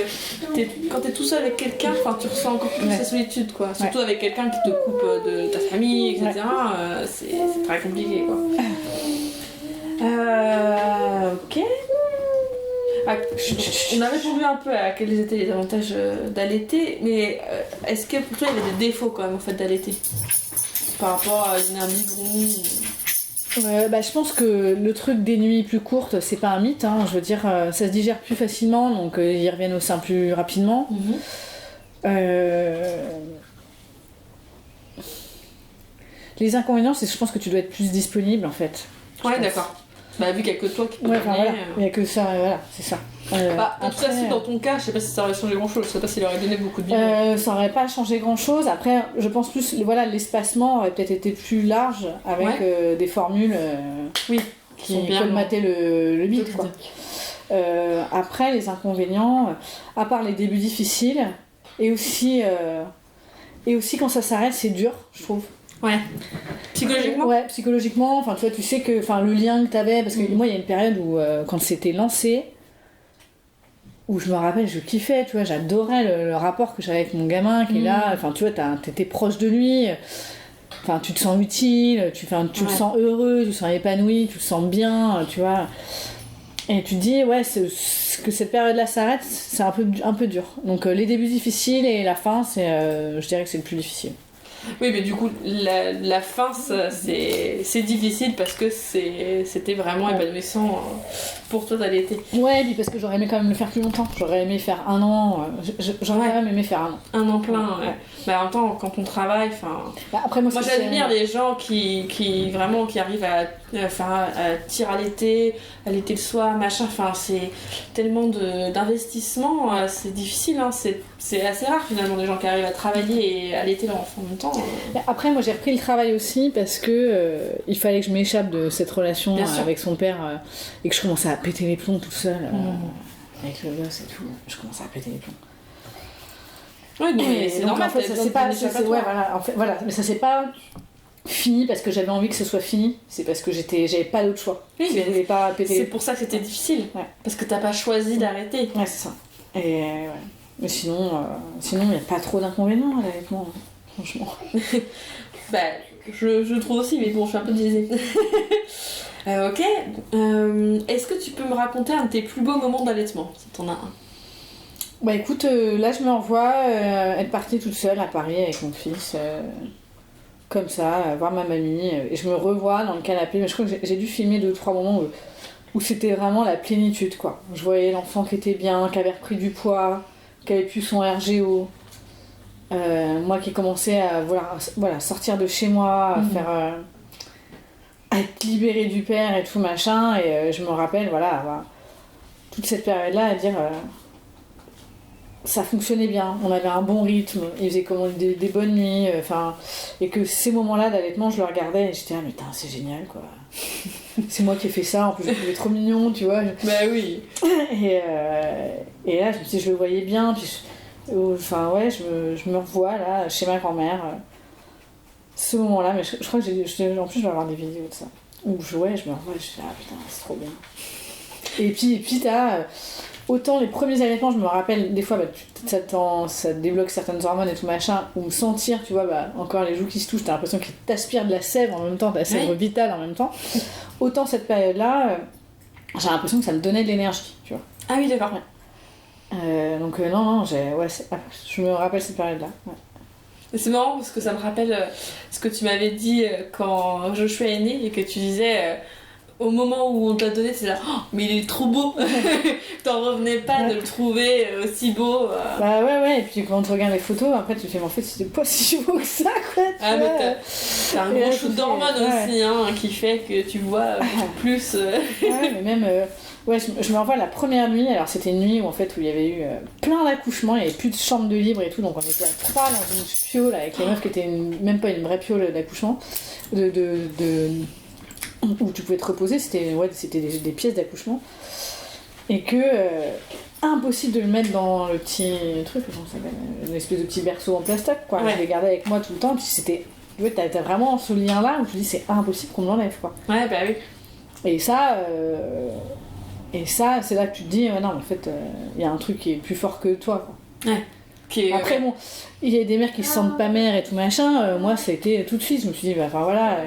Speaker 1: quand t'es tout seul avec quelqu'un, tu ressens encore plus la solitude, quoi. Surtout avec quelqu'un qui te coupe de ta famille, etc. C'est très compliqué, quoi. Ok. On a répondu un peu à quels étaient les avantages d'allaiter, mais est-ce que pour toi il y avait des défauts quand même au fait d'allaiter par rapport à donner un biberon?
Speaker 2: Je pense que le truc des nuits plus courtes, c'est pas un mythe, hein. Je veux dire, ça se digère plus facilement, donc ils reviennent au sein plus rapidement. Les inconvénients, c'est que je pense que tu dois être plus disponible en fait.
Speaker 1: Ouais, d'accord. Vu qu'il n'y a que toi qui peux
Speaker 2: donner... Il n'y a que ça, voilà, c'est ça.
Speaker 1: En tout cas, si dans ton cas, je sais pas si ça aurait changé grand-chose, je sais pas s'il aurait donné beaucoup de biberons.
Speaker 2: Ça aurait pas changé grand-chose. Après, je pense plus, l'espacement aurait peut-être été plus large avec des formules qui colmataient le bide, quoi. Après, les inconvénients, à part les débuts difficiles, et aussi quand ça s'arrête, c'est dur, je trouve.
Speaker 1: Ouais. Psychologiquement ?
Speaker 2: Ouais, psychologiquement. Enfin, tu vois, tu sais que le lien que t'avais, parce que moi, il y a une période où, quand c'était lancé, où je me rappelle, je kiffais, tu vois, j'adorais le rapport que j'avais avec mon gamin qui est là. Enfin, tu vois, t'étais proche de lui. Enfin, tu te sens utile, tu le sens heureux, tu le sens épanoui, tu le sens bien, tu vois. Et tu te dis, que cette période-là s'arrête, c'est un peu dur. Donc, les débuts difficiles et la fin, je dirais que c'est le plus difficile.
Speaker 1: Oui, mais du coup, la fin, c'est difficile parce que c'était vraiment épanouissant pour toi d'allaiter.
Speaker 2: Ouais, puis parce que j'aurais aimé quand même le faire plus longtemps. J'aurais aimé faire 1 an. J'aurais quand même aimé faire 1 an.
Speaker 1: 1 an plein, ouais. En même temps, quand on travaille,
Speaker 2: après, moi
Speaker 1: j'admire les gens qui arrivent à tirer à allaiter le soir, machin. C'est tellement d'investissement, c'est difficile, hein. C'est assez rare finalement des gens qui arrivent à travailler et à allaiter leur enfant en même temps.
Speaker 2: Après, moi j'ai repris le travail aussi parce que il fallait que je m'échappe de cette relation avec son père et que je commençais à péter les plombs toute seule avec le gosse et tout. Je commençais à péter les plombs.
Speaker 1: Oui, mais c'est normal.
Speaker 2: En fait, mais ça c'est pas fini parce que j'avais envie que ce soit fini, c'est parce que j'avais pas d'autre choix.
Speaker 1: Oui, mais
Speaker 2: je voulais pas péter.
Speaker 1: C'est pour ça que c'était difficile. Ouais. Parce que t'as pas choisi d'arrêter.
Speaker 2: Ouais, c'est ça. Et mais sinon il n'y a pas trop d'inconvénients à l'allaitement, franchement.
Speaker 1: Je trouve aussi, mais bon, je suis un peu biaisée. Ok. Est-ce que tu peux me raconter un de tes plus beaux moments d'allaitement, si t'en as un?
Speaker 2: Bah écoute, là je me revois être partie toute seule à Paris avec mon fils, comme ça, voir ma mamie, et je me revois dans le canapé, mais je crois que j'ai dû filmer 2 ou 3 moments où c'était vraiment la plénitude, quoi. Je voyais l'enfant qui était bien, qui avait repris du poids, qui avait pu son RGO, moi qui commençais à voilà, sortir de chez moi, à être libérée du père et tout machin, et je me rappelle, voilà, toute cette période-là à dire... ça fonctionnait bien, on avait un bon rythme, il faisait comme des bonnes nuits, et que ces moments-là d'allaitement, je le regardais et j'étais putain, c'est génial quoi. C'est moi qui ai fait ça, en plus je le trouvais trop mignon, tu vois.
Speaker 1: Bah oui.
Speaker 2: Et là, je me suis dit, je le voyais bien, puis je me revois là chez ma grand-mère, ce moment-là, mais je crois que en plus je vais avoir des vidéos de ça. Où je me revois, je suis là, putain, c'est trop bien. Et puis t'as. Autant les premiers allaitements, je me rappelle, des fois, ça débloque certaines hormones et tout machin, ou me sentir, tu vois, encore les joues qui se touchent, t'as l'impression qu'ils t'aspirent de la sève en même temps, de la sève vitale en même temps. Autant cette période-là, j'ai l'impression que ça me donnait de l'énergie, tu vois.
Speaker 1: Ah oui, d'accord.
Speaker 2: Ouais. Donc non, je me rappelle cette période-là. Ouais.
Speaker 1: C'est marrant parce que ça me rappelle ce que tu m'avais dit quand Joshua est né et que tu disais... au moment où on te l'a donné, c'est là, oh, mais il est trop beau. T'en revenais pas de le trouver aussi beau.
Speaker 2: Bah ouais, et puis quand tu regardes les photos, après tu te fais, mais en fait, c'était pas si beau que ça, quoi.
Speaker 1: Ah, mais t'as un gros shoot d'hormones aussi, hein, qui fait que tu vois plus.
Speaker 2: Ouais, mais même, je me rappelle la première nuit, alors c'était une nuit où il y avait eu plein d'accouchements, il n'y avait plus de chambre de libre et tout, donc on était à 3 dans une piole avec les meufs qui étaient même pas une vraie piole d'accouchement, où tu pouvais te reposer, c'était des pièces d'accouchement, et que impossible de le mettre dans le petit truc, comment ça s'appelle, une espèce de petit berceau en plastoc, quoi. Ouais. Je l'ai gardé avec moi tout le temps, puis c'était, t'as vraiment ce lien là où tu dis c'est impossible qu'on me l'enlève, quoi.
Speaker 1: Ouais, bah oui.
Speaker 2: Et ça, c'est là que tu te dis, non, mais en fait, il y a un truc qui est plus fort que toi, quoi. Ouais. Après, bon, il y a des mères qui se sentent pas mères et tout machin, moi ça a été tout de suite, je me suis dit, voilà.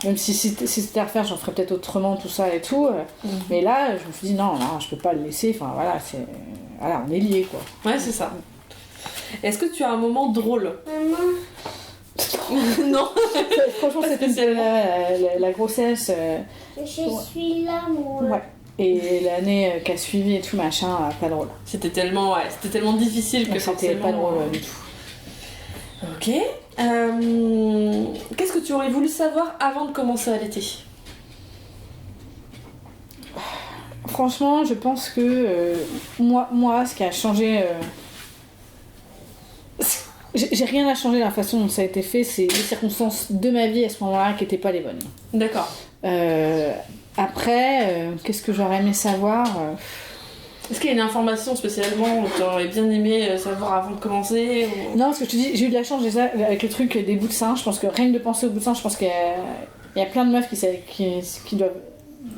Speaker 2: Même si c'était à refaire, j'en ferais peut-être autrement, tout ça et tout. Mais là, je me suis dit, non, je peux pas le laisser. Enfin, voilà, on est liés, quoi.
Speaker 1: Ouais, c'est ça. Est-ce que tu as un moment drôle? Non.
Speaker 2: Franchement, c'était la grossesse.
Speaker 3: Je suis là, moi.
Speaker 2: Ouais. Et l'année qui a suivi et tout, machin, pas drôle.
Speaker 1: C'était tellement difficile que
Speaker 2: c'était pas drôle du tout.
Speaker 1: Ok. Qu'est-ce que tu aurais voulu savoir avant de commencer à allaiter?
Speaker 2: Franchement, je pense que moi, ce qui a changé... j'ai rien à changer dans la façon dont ça a été fait, c'est les circonstances de ma vie à ce moment-là qui n'étaient pas les bonnes.
Speaker 1: D'accord.
Speaker 2: Après, qu'est-ce que j'aurais aimé savoir
Speaker 1: Est-ce qu'il y a une information spécialement que tu aurais bien aimé savoir avant de commencer ou...
Speaker 2: Non, parce que je te dis, j'ai eu de la chance déjà avec le truc des bouts de sein. Je pense que rien que de penser aux bouts de sein, je pense qu'il y a plein de meufs qui doivent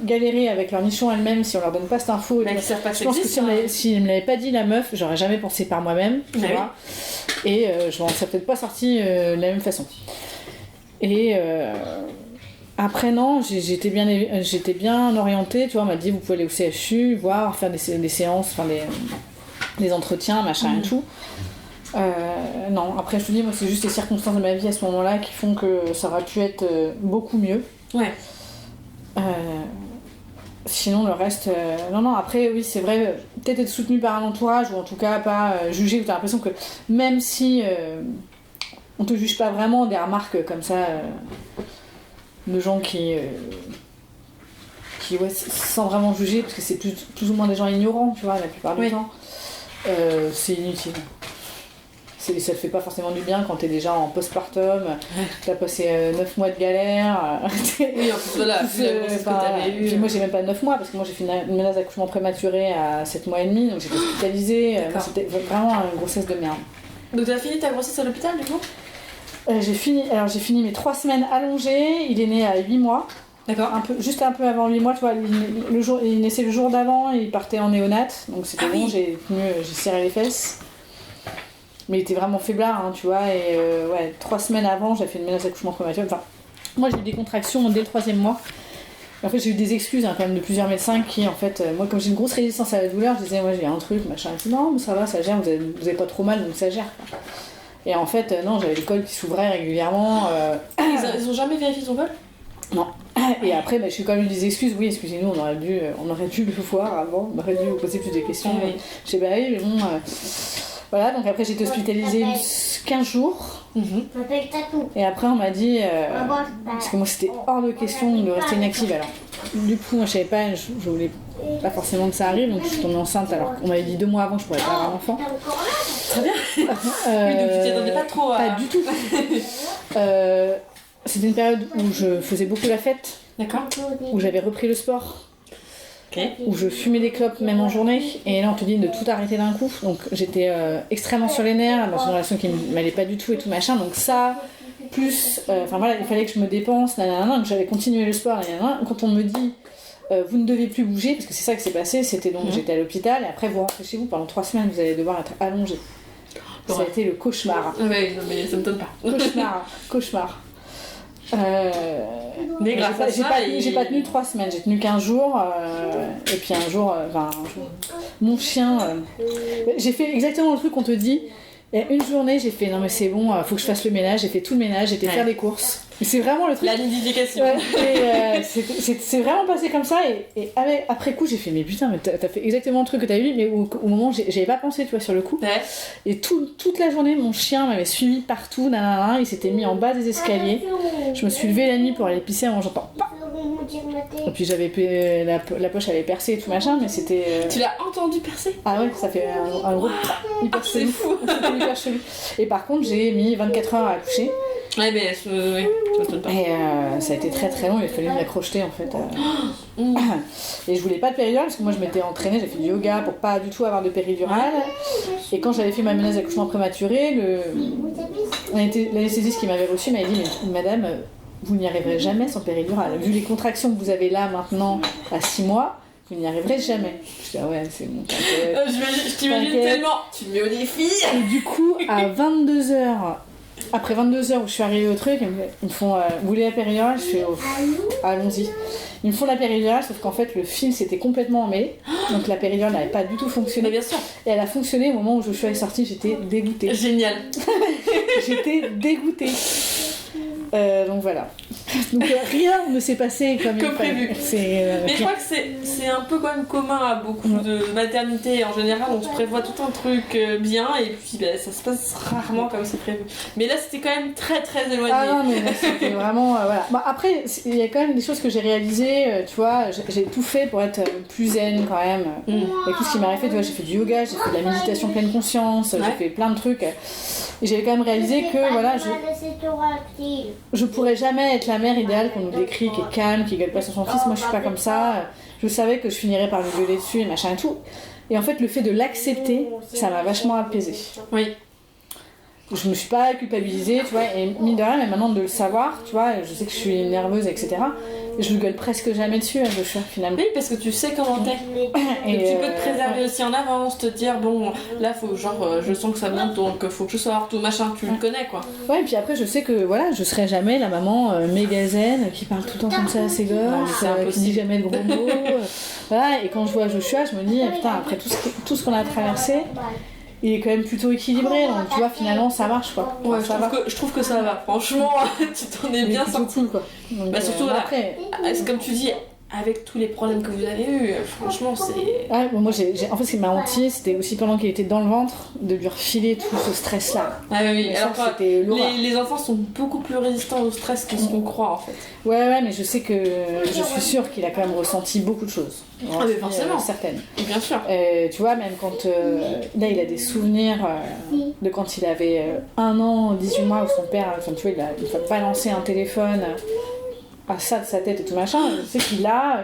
Speaker 2: galérer avec leur nichon elles-mêmes si on leur donne pas cette info.
Speaker 1: Bah, qui savent pas que
Speaker 2: je pense que si elle me l'avait pas dit la meuf, j'aurais jamais pensé par moi-même, tu vois. Et je m'en serais peut-être pas sortie de la même façon. Et après non, j'étais bien orientée, tu vois, on m'a dit vous pouvez aller au CHU, voir, faire des séances, faire des entretiens, machin et tout. Non, après je te dis, moi c'est juste les circonstances de ma vie à ce moment-là qui font que ça aurait pu être beaucoup mieux.
Speaker 1: Ouais.
Speaker 2: Sinon le reste, non, après oui c'est vrai, peut-être être soutenu par un entourage ou en tout cas pas jugé, où t'as l'impression que même si on te juge pas vraiment, des remarques comme ça de gens qui sans vraiment juger, parce que c'est plus ou moins des gens ignorants, tu vois, la plupart du temps, c'est inutile. Ça te fait pas forcément du bien quand t'es déjà en postpartum, t'as passé 9 mois de galère.
Speaker 1: Oui, en plus voilà, c'est ce que t'avais eu.
Speaker 2: Puis moi j'ai même pas 9 mois, parce que moi j'ai fait une menace d'accouchement prématuré à 7 mois et demi, donc j'étais hospitalisée. Moi, c'était vraiment une grossesse de merde.
Speaker 1: Donc t'as fini ta grossesse à l'hôpital du coup?
Speaker 2: J'ai fini mes 3 semaines allongées, il est né à 8 mois.
Speaker 1: D'accord.
Speaker 2: Juste un peu avant 8 mois, tu vois, il naissait le jour d'avant, il partait en néonate, donc c'était bon, j'ai serré les fesses. Mais il était vraiment faiblard, hein, tu vois, et 3 semaines avant, j'avais fait une menace d'accouchement prématuré. Enfin, moi j'ai eu des contractions dès le 3e mois, En fait, j'ai eu des excuses quand même de plusieurs médecins qui, en fait, moi, comme j'ai une grosse résistance à la douleur, je disais, moi, j'ai un truc, machin. Ils disaient, non, mais ça va, ça gère, vous avez pas trop mal, donc ça gère. Quoi. Et en fait, non, j'avais le col qui s'ouvrait régulièrement.
Speaker 1: Ils ont jamais vérifié ton col ?
Speaker 2: Non. Et après, je suis quand même eu des excuses. Oui, excusez-nous, on aurait dû le voir avant, on aurait dû vous poser plus de questions.
Speaker 1: Oui.
Speaker 2: Je sais pas, oui, mais bon. Voilà, donc après, j'ai été hospitalisée 15 jours. Et après, on m'a dit. Parce que moi, c'était hors de question de rester inactive. Alors, du coup, moi, je savais pas, je voulais pas forcément que ça arrive, donc je suis tombée enceinte. Alors qu'on m'avait dit 2 mois avant que je pourrais pas avoir d'enfant.
Speaker 1: Très bien. Oui, donc tu t'y attendais pas trop à...
Speaker 2: Pas du tout. C'était une période où je faisais beaucoup la fête.
Speaker 1: D'accord.
Speaker 2: Où j'avais repris le sport.
Speaker 1: Okay.
Speaker 2: Où je fumais des clopes même en journée. Et là, on te dit de tout arrêter d'un coup. Donc j'étais extrêmement sur les nerfs, dans une relation qui ne m'allait pas du tout et tout machin. Donc ça, plus... Enfin voilà, il fallait que je me dépense, nanana, donc j'avais continué le sport, nanana. Quand on me dit... vous ne devez plus bouger, parce que c'est ça qui s'est passé, c'était donc j'étais à l'hôpital, et après vous rentrez chez vous, pendant 3 semaines, vous allez devoir être allongé. Ça a été le cauchemar.
Speaker 1: Ouais, non mais ça me donne pas.
Speaker 2: Cauchemar.
Speaker 1: Mais grâce à ça,
Speaker 2: j'ai pas tenu 3 semaines, j'ai tenu 15 jours, et puis un jour, mon chien, j'ai fait exactement le truc qu'on te dit. Et une journée, j'ai fait non mais c'est bon, faut que je fasse le ménage, j'ai fait tout le ménage, j'étais faire des courses. Et c'est vraiment le truc.
Speaker 1: La nidification.
Speaker 2: Ouais, et c'est vraiment passé comme ça. Et après coup, j'ai fait mais putain, mais t'as fait exactement le truc que t'as eu, mais au moment où j'avais pas pensé, tu vois, sur le coup.
Speaker 1: Ouais.
Speaker 2: Et toute la journée, mon chien m'avait suivi partout, nanana, il s'était mis en bas des escaliers. Je me suis levée la nuit pour aller pisser avant j'entends. Et puis j'avais la poche avait percé et tout machin, mais c'était.
Speaker 1: Tu l'as entendu percer ?
Speaker 2: Ah ouais, ça fait un gros hyper chelou. C'était hyper chelou. Et par contre, j'ai mis 24 heures à accoucher.
Speaker 1: Ouais, mais oui, ça m'étonne pas.
Speaker 2: Et ça a été très très long, il a fallu me crocheter en fait. Et je voulais pas de péridurale parce que moi je m'étais entraînée, j'ai fait du yoga pour pas du tout avoir de péridurale. Et quand j'avais fait ma menace d'accouchement prématuré, l'anesthésiste qui m'avait reçue m'avait dit mais madame, vous n'y arriverez jamais sans péridurale. Vu les contractions que vous avez là maintenant à 6 mois, vous n'y arriverez jamais. Je dis ah ouais c'est bon.
Speaker 1: Je t'imagine tellement. Tu me mets au défi.
Speaker 2: Et du coup à 22h. Après 22 heures où je suis arrivée au truc, ils me font vous voulez la péridurale ? Je fais allons-y. Ils me font la péridurale, sauf qu'en fait le fil s'était complètement emmêlé, donc la péridurale n'avait pas du tout fonctionné.
Speaker 1: Mais bien sûr.
Speaker 2: Et elle a fonctionné au moment où Joshua est sorti, j'étais dégoûtée.
Speaker 1: Génial.
Speaker 2: J'étais dégoûtée. Donc voilà. Donc rien ne s'est passé comme
Speaker 1: prévu.
Speaker 2: Mais
Speaker 1: je crois que c'est un peu quand même commun à beaucoup de maternités en général. On se prévoit tout un truc bien et puis ça se passe rarement comme c'est prévu. Mais là c'était quand même très très éloigné.
Speaker 2: Ah non mais là, c'était vraiment voilà. Bah, après il y a quand même des choses que j'ai réalisées. Tu vois, j'ai tout fait pour être plus zen quand même. Avec tout ce qui m'est arrivé, tu vois, j'ai fait du yoga, j'ai fait de la méditation pleine conscience, j'ai fait plein de trucs. Et j'avais quand même réalisé que voilà, je pourrais jamais être la mère idéale qu'on nous décrit, qui est calme, qui gueule pas sur son fils. Moi je suis pas comme ça. Je savais que je finirais par lui gueuler dessus et machin et tout. Et en fait le fait de l'accepter, ça m'a vachement apaisée.
Speaker 1: Oui.
Speaker 2: Je me suis pas culpabilisée, tu vois, et mine de rien, mais maintenant de le savoir, tu vois, je sais que je suis nerveuse, etc. Je ne gueule presque jamais dessus, hein, je suis finalement.
Speaker 1: Oui, parce que tu sais comment t'es. Et tu peux te préserver aussi en avance, te dire, bon, là, faut je sens que ça monte, donc faut que je sorte, tout machin, tu le connais, quoi.
Speaker 2: Ouais, et puis après, je sais que, voilà, je serai jamais la maman méga zen, qui parle tout le temps comme ça à ses gosses, qui dit jamais de gros mots. Voilà, et quand je vois Joshua, je me dis, putain, après tout ce qu'on a traversé, il est quand même plutôt équilibré, donc tu vois, finalement ça marche quoi.
Speaker 1: Ouais, je trouve que ça va, franchement, tu t'en es bien sorti.
Speaker 2: Cool, quoi. Donc,
Speaker 1: bah, surtout après, c'est comme tu dis, avec tous les problèmes que vous avez eus, franchement, c'est.
Speaker 2: Ouais, bon, moi, en fait, ce qui m'a hanté, c'était aussi pendant qu'il était dans le ventre, de lui refiler tout ce stress-là.
Speaker 1: Ah oui,
Speaker 2: mais
Speaker 1: alors
Speaker 2: ça,
Speaker 1: les enfants sont beaucoup plus résistants au stress que ce qu'on croit en fait.
Speaker 2: Ouais, mais je sais que je suis sûre qu'il a quand même ressenti beaucoup de choses.
Speaker 1: Ah, mais forcément.
Speaker 2: Certaines.
Speaker 1: Bien sûr.
Speaker 2: Tu vois, même quand. Là, il a des souvenirs de quand il avait 1 an, 18 mois, où son père, enfin, tu vois, il a balancé un téléphone. À ça de sa tête et tout machin, je sais qu'il a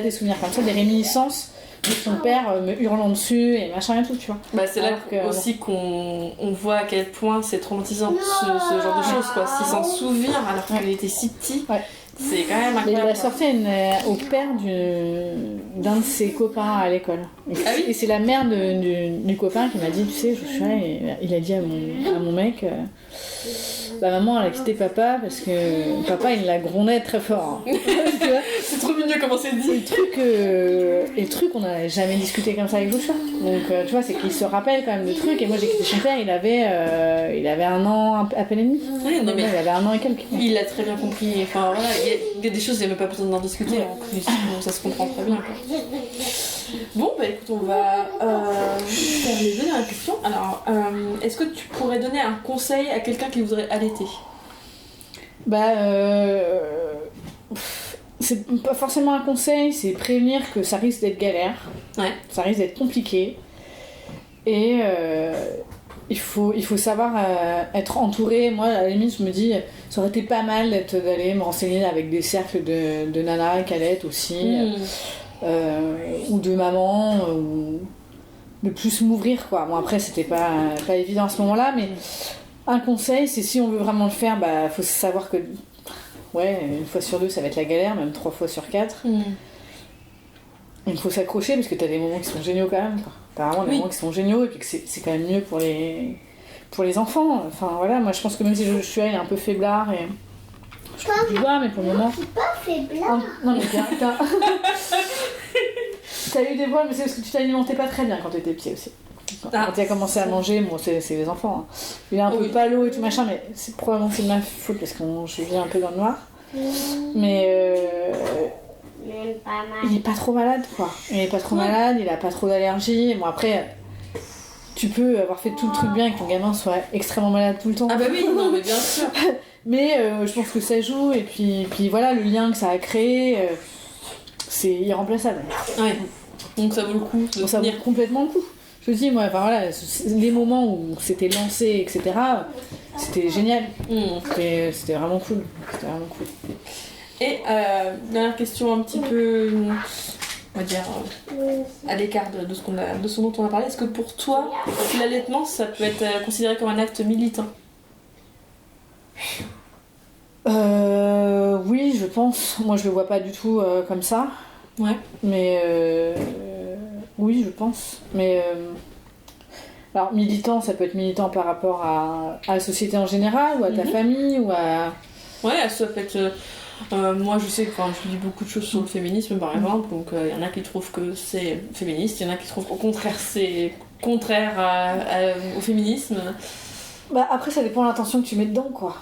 Speaker 2: des souvenirs comme ça, des réminiscences de son père me hurlant dessus et machin et tout, tu vois.
Speaker 1: Bah c'est là aussi qu'on voit à quel point c'est traumatisant ce genre de choses, quoi. S'il s'en souvient alors qu'il était si petit, c'est quand même incroyable.
Speaker 2: Il a sorti au père d'un de ses copains à l'école. Et c'est la mère du copain qui m'a dit, tu sais, Joshua, il a dit à mon mec... maman elle a quitté papa parce que papa il la grondait très fort. Hein. Tu vois,
Speaker 1: c'est trop mignon comment c'est dit.
Speaker 2: Et le truc on n'a jamais discuté comme ça avec Joshua. Donc tu vois, c'est qu'il se rappelle quand même de trucs. Et moi j'ai quitté son père, il avait 1 an à peine et demi.
Speaker 1: Ouais, non, mais
Speaker 2: il avait 1 an et quelques.
Speaker 1: Il l'a très bien compris. Enfin voilà, il y a des choses, il n'y a même pas besoin d'en discuter. En plus, donc ça se comprend très bien. Quoi. Bon, bah écoute, on va faire les dernières questions. Alors, est-ce que tu pourrais donner un conseil à quelqu'un qui voudrait allaiter ?
Speaker 2: C'est pas forcément un conseil, c'est prévenir que ça risque d'être galère.
Speaker 1: Ouais.
Speaker 2: Ça risque d'être compliqué. Et il faut savoir être entouré. Moi, à la limite, je me dis, ça aurait été pas mal d'aller me renseigner avec des cercles de nanas qui allaitent aussi. Ou de maman, ou de plus m'ouvrir quoi. Bon après c'était pas évident à ce moment-là, mais un conseil c'est si on veut vraiment le faire, faut savoir que 1 fois sur 2 ça va être la galère, même 3 fois sur 4. Il faut s'accrocher parce que t'as des moments qui sont géniaux quand même. T'as vraiment des moments qui sont géniaux et puis que c'est quand même mieux pour les enfants. Enfin voilà, moi je pense que même si Joshua il est un peu faiblard et je peux plus voir, mais pour le moment.
Speaker 3: C'est pas faiblard.
Speaker 2: Non mais t'as eu des voiles, mais c'est parce que tu t'alimentais pas très bien quand t'étais petit aussi. Quand tu as commencé à manger, bon, c'est les enfants. Hein. Il est un peu palo et tout machin, mais c'est probablement c'est de ma faute parce que je vis un peu dans le noir. Mais
Speaker 3: Même pas mal.
Speaker 2: il est pas trop malade quoi. Il est pas trop malade, il a pas trop d'allergies. Bon après, tu peux avoir fait tout le truc bien et que ton gamin soit extrêmement malade tout le temps.
Speaker 1: Ah bah oui, non mais bien sûr.
Speaker 2: Mais je pense que ça joue et puis voilà, le lien que ça a créé, c'est irremplaçable.
Speaker 1: Ouais. Donc ça vaut le coup de
Speaker 2: ça vaut complètement le coup. Je te dis, moi, enfin voilà, les moments où c'était lancé, etc., c'était génial. C'était vraiment cool. Et
Speaker 1: dernière question un petit peu, on va dire, à l'écart de ce dont on a parlé. Est-ce que pour toi, l'allaitement, ça peut être considéré comme un acte militant ?
Speaker 2: Oui, je pense. Moi, je le vois pas du tout comme ça.
Speaker 1: Ouais.
Speaker 2: Mais oui, je pense. Mais alors, militant, ça peut être militant par rapport à la société en général, ou à ta famille, ou à...
Speaker 1: Ouais, ça peut être... moi, je sais que je lis beaucoup de choses sur le féminisme, par exemple. Donc, il y en a qui trouvent que c'est féministe, il y en a qui trouvent qu'au contraire, c'est contraire au féminisme.
Speaker 2: Après, ça dépend de l'intention que tu mets dedans, quoi.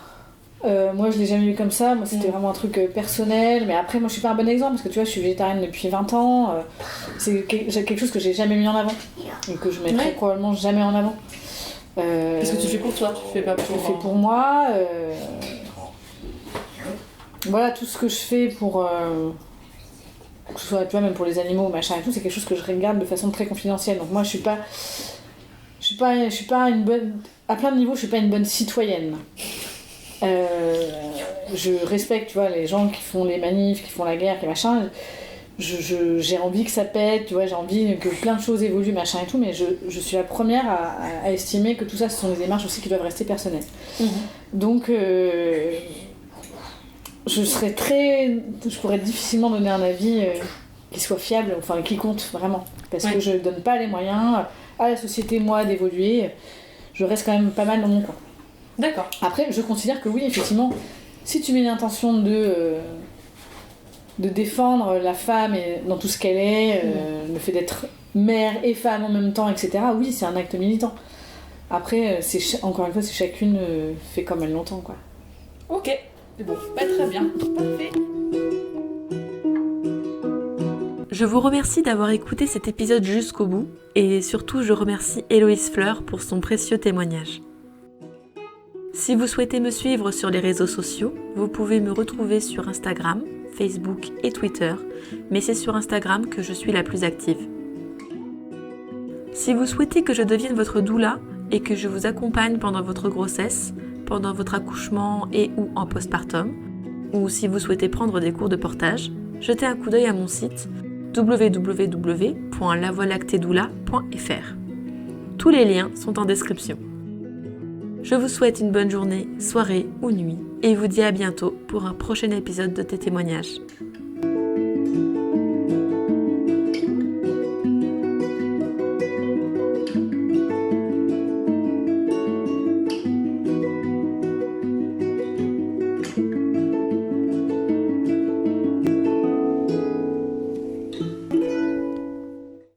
Speaker 2: Moi je l'ai jamais vu comme ça, moi c'était vraiment un truc personnel, mais après moi je suis pas un bon exemple parce que tu vois je suis végétarienne depuis 20 ans, c'est quelque chose que j'ai jamais mis en avant et que je mettrai probablement jamais en avant.
Speaker 1: Qu'est-ce que tu fais pour toi ? Tu fais pas pour...
Speaker 2: Je fais pour moi, voilà tout ce que je fais pour... que ce soit tu vois, même pour les animaux machin et tout, c'est quelque chose que je regarde de façon très confidentielle, donc moi je suis pas une bonne... À plein de niveaux je suis pas une bonne citoyenne. Je respecte, tu vois, les gens qui font les manifs, qui font la guerre, qui machin. J'ai envie que ça pète, tu vois, j'ai envie que plein de choses évoluent, machin et tout, mais je suis la première à estimer que tout ça, ce sont des démarches aussi qui doivent rester personnelles. Donc, je pourrais difficilement donner un avis qui soit fiable, enfin qui compte vraiment, parce que je donne pas les moyens à la société, moi, d'évoluer. Je reste quand même pas mal dans mon coin.
Speaker 1: D'accord.
Speaker 2: Après, je considère que oui, effectivement, si tu mets l'intention de défendre la femme et dans tout ce qu'elle est, le fait d'être mère et femme en même temps, etc., oui, c'est un acte militant. Après, encore une fois, c'est chacune fait comme elle l'entend, quoi.
Speaker 1: Ok, c'est bon, très bien, parfait. Je vous remercie d'avoir écouté cet épisode jusqu'au bout et surtout, je remercie Héloïse Fleur pour son précieux témoignage. Si vous souhaitez me suivre sur les réseaux sociaux, vous pouvez me retrouver sur Instagram, Facebook et Twitter, mais c'est sur Instagram que je suis la plus active. Si vous souhaitez que je devienne votre doula et que je vous accompagne pendant votre grossesse, pendant votre accouchement et ou en postpartum, ou si vous souhaitez prendre des cours de portage, jetez un coup d'œil à mon site www.lavoilactedoula.fr. Tous les liens sont en description. Je vous souhaite une bonne journée, soirée ou nuit et vous dis à bientôt pour un prochain épisode de tes témoignages.